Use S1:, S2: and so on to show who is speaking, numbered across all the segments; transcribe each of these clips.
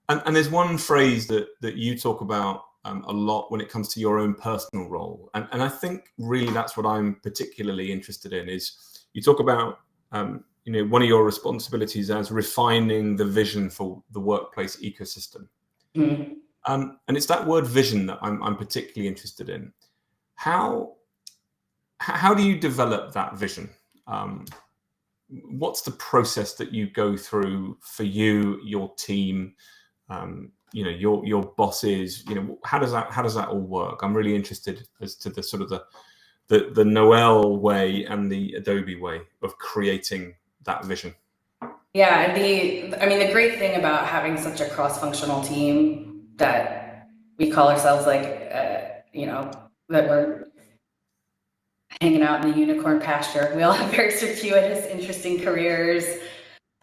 S1: And there's one phrase that you talk about a lot when it comes to your own personal role. And I think really that's what I'm particularly interested in is you talk about, one of your responsibilities as refining the vision for the workplace ecosystem. Mm-hmm. And it's that word vision that I'm particularly interested in. How do you develop that vision? What's the process that you go through for you, your team, your bosses? How does that all work? I'm really interested as to the sort of the Noel way and the Adobe way of creating that vision.
S2: Yeah, the great thing about having such a cross-functional team that we call ourselves that we're hanging out in the unicorn pasture. We all have very circuitous, interesting careers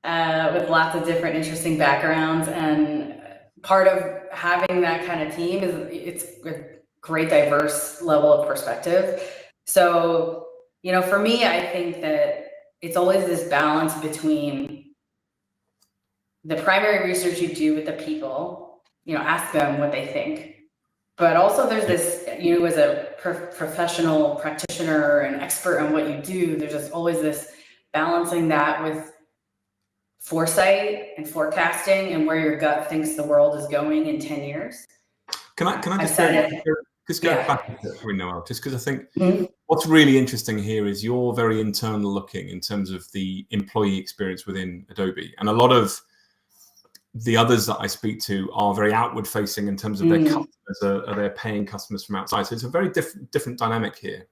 S2: with lots of different interesting backgrounds. And part of having that kind of team is it's a great diverse level of perspective. So, for me, I think that it's always this balance between the primary research you do with the people, ask them what they think. But also there's this, as a professional practitioner and expert on what you do, there's just always this balancing that with foresight and forecasting and where your gut thinks the world is going in 10 years.
S1: Can I just go back a bit for Noel, just because I think what's really interesting here is you're very internal looking in terms of the employee experience within Adobe. And a lot of the others that I speak to are very outward facing in terms of their customers, are they paying customers from outside? So it's a very different dynamic here.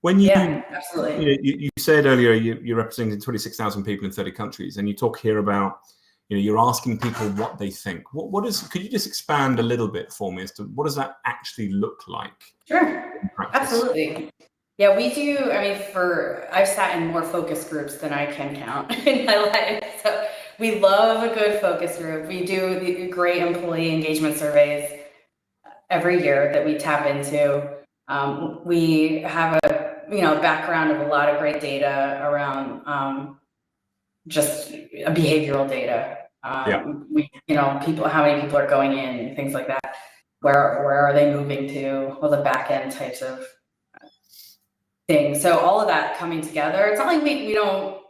S1: When
S2: absolutely.
S1: You said earlier you're representing 26,000 people in 30 countries, and you talk here about you're asking people what they think. Could you just expand a little bit for me as to what does that actually look like?
S2: Sure, absolutely. Yeah, we do. I've sat in more focus groups than I can count in my life. So we love a good focus group. We do the great employee engagement surveys every year that we tap into. We have a background of a lot of great data around just behavioral data. People, how many people are going in, things like that. Where are they moving to? All the back end types of things. So all of that coming together. It's not like we don't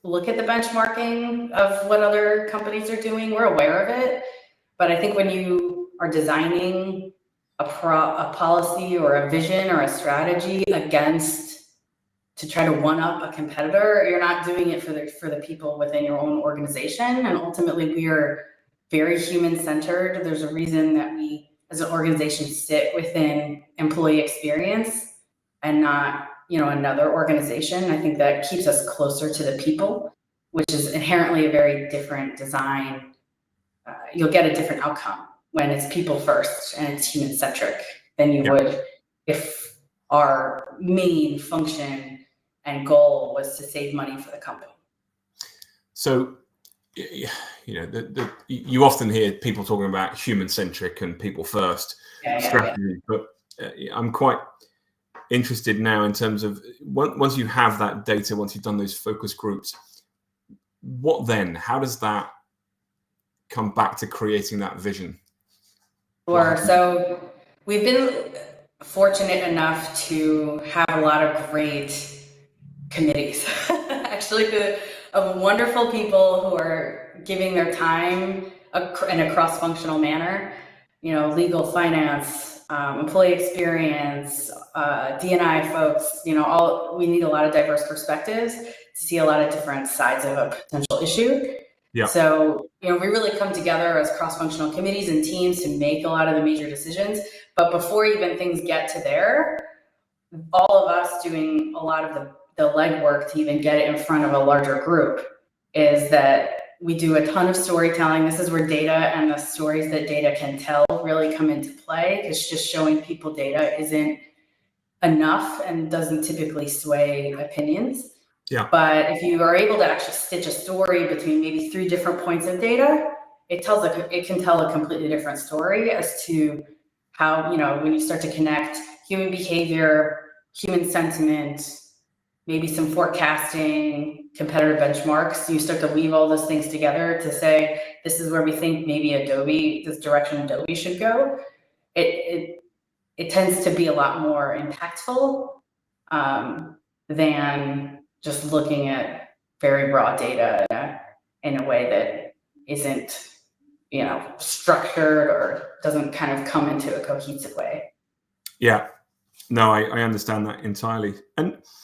S2: look at the benchmarking of what other companies are doing. We're aware of it, but I think when you are designing a policy or a vision or a strategy to try to one up a competitor, you're not doing it for the people within your own organization. And ultimately, we are very human centered. There's a reason that we, as an organization, sit within employee experience and not another organization. I think that keeps us closer to the people, which is inherently a very different design. You'll get a different outcome when it's people first and it's human centric than you would if our main function and goal was to save money for the company.
S1: So, you often hear people talking about human centric and people first strategy, but I'm quite interested now in terms of once you have that data, once you've done those focus groups, what then? How does that come back to creating that vision?
S2: Sure. So we've been fortunate enough to have a lot of great committees, actually, of wonderful people who are giving their time in a cross-functional manner. Legal, finance, employee experience, D&I folks. We need a lot of diverse perspectives to see a lot of different sides of a potential issue. Yeah. So, we really come together as cross-functional committees and teams to make a lot of the major decisions. But before even things get to there, all of us doing a lot of the legwork to even get it in front of a larger group is that we do a ton of storytelling. This is where data and the stories that data can tell really come into play, because just showing people data isn't enough and doesn't typically sway opinions. Yeah. But if you are able to actually stitch a story between maybe 3 different points of data, it can tell a completely different story as to how, when you start to connect human behavior, human sentiment, maybe some forecasting, competitor benchmarks, you start to weave all those things together to say, this is where we think maybe Adobe, this direction Adobe should go, it tends to be a lot more impactful than just looking at very raw data in a way that isn't, you know, structured or doesn't kind of come into a cohesive way.
S1: Yeah, no, I understand that entirely. And